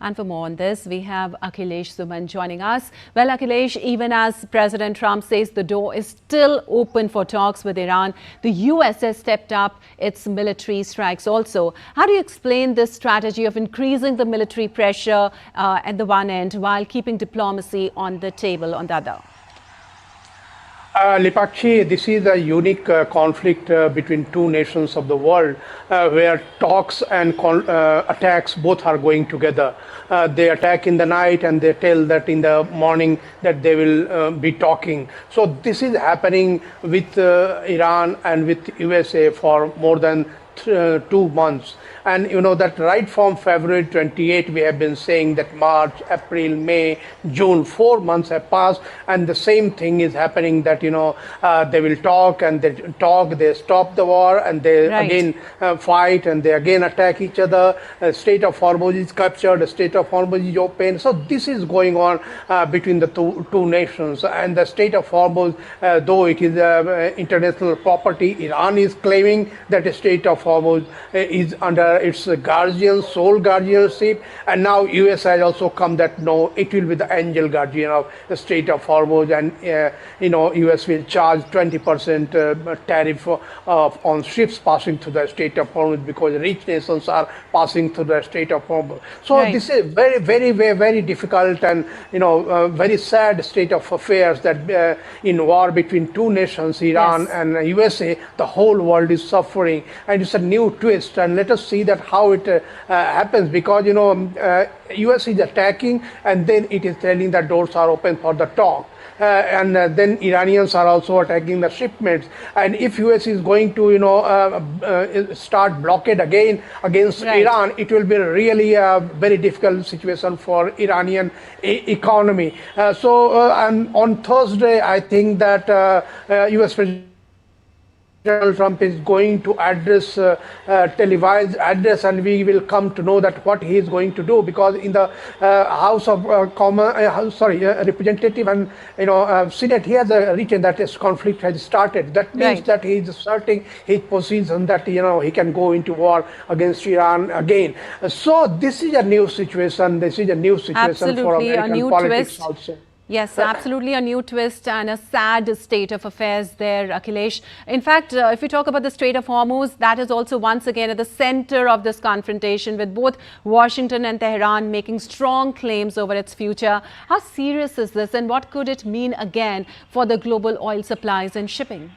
And for more on this, we have Akhilesh Suman joining us. Well, Akhilesh, even as President Trump says the door is still open for talks with Iran, the US has stepped up its military strikes also. How do you explain this strategy of increasing the military pressure at the one end while keeping diplomacy on the table on the other? Lipakshi, this is a unique conflict between two nations of the world where talks and attacks both are going together. They attack in the night and they tell that in the morning that they will be talking. So this is happening with Iran and with USA for more than 2 months. And you know that right from February 28, we have been saying that March, April, May, June, 4 months have passed, and the same thing is happening, that they will talk and they stop the war, and they again fight, and they again attack each other. Strait of Hormuz is captured, the Strait of Hormuz is open. So this is going on between the two nations. And the Strait of Hormuz, though it is international property, Iran is claiming that the Strait of Hormuz is under its sole guardianship, and now US has also come that no, it will be the angel guardian of the Strait of Hormuz, and US will charge 20% tariff on ships passing through the Strait of Hormuz because rich nations are passing through the Strait of Hormuz. So this is very, very, very, very difficult and very sad state of affairs, that in war between two nations, Iran and USA, the whole world is suffering, and it's a new twist. And let us see that how it happens, because US is attacking and then it is telling that doors are open for the talk. And then Iranians are also attacking the shipments. And if US is going to start blockade again against Iran, it will be really a very difficult situation for Iranian economy. And on Thursday, I think that US President Donald Trump is going to address televised address, and we will come to know that what he is going to do, because in the House of Representative and Senate, he has written that this conflict has started. That means that he is asserting his position that he can go into war against Iran again. So this is a new situation. This is a new situation for American politics also. Yes, absolutely a new twist and a sad state of affairs there, Akhilesh. In fact, if we talk about the Strait of Hormuz, that is also once again at the center of this confrontation, with both Washington and Tehran making strong claims over its future. How serious is this, and what could it mean again for the global oil supplies and shipping?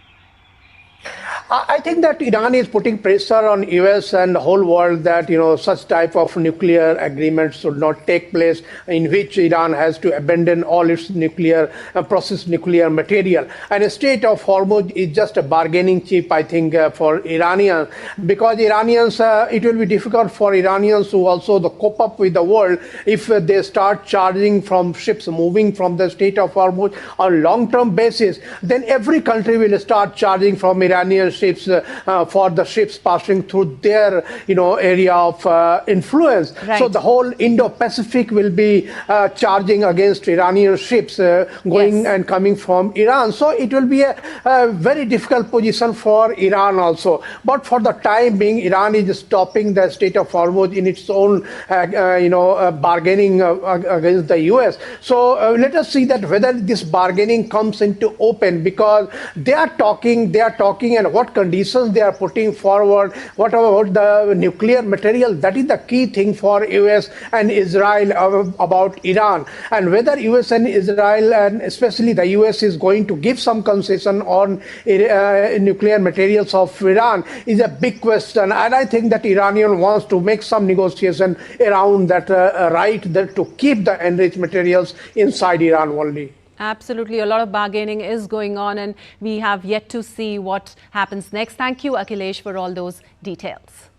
I think that Iran is putting pressure on US and the whole world that such type of nuclear agreements should not take place, in which Iran has to abandon all its nuclear processed nuclear material. And the Strait of Hormuz is just a bargaining chip, I think, for Iranians, because Iranians, it will be difficult for Iranians to also cope up with the world if they start charging from ships moving from the Strait of Hormuz on a long-term basis. Then every country will start charging from Iranian ships for the ships passing through their area of influence. So the whole Indo-Pacific will be charging against Iranian ships going and coming from Iran. So it will be a very difficult position for Iran also. But for the time being, Iran is stopping the Strait of Hormuz in its own bargaining against the US. So let us see that whether this bargaining comes into open, because they are talking and what conditions they are putting forward, what about the nuclear material. That is the key thing for US and Israel about Iran. And whether US and Israel, and especially the US, is going to give some concession on nuclear materials of Iran is a big question. And I think that Iranian wants to make some negotiation around that to keep the enriched materials inside Iran only. Absolutely. A lot of bargaining is going on, and we have yet to see what happens next. Thank you, Akhilesh, for all those details.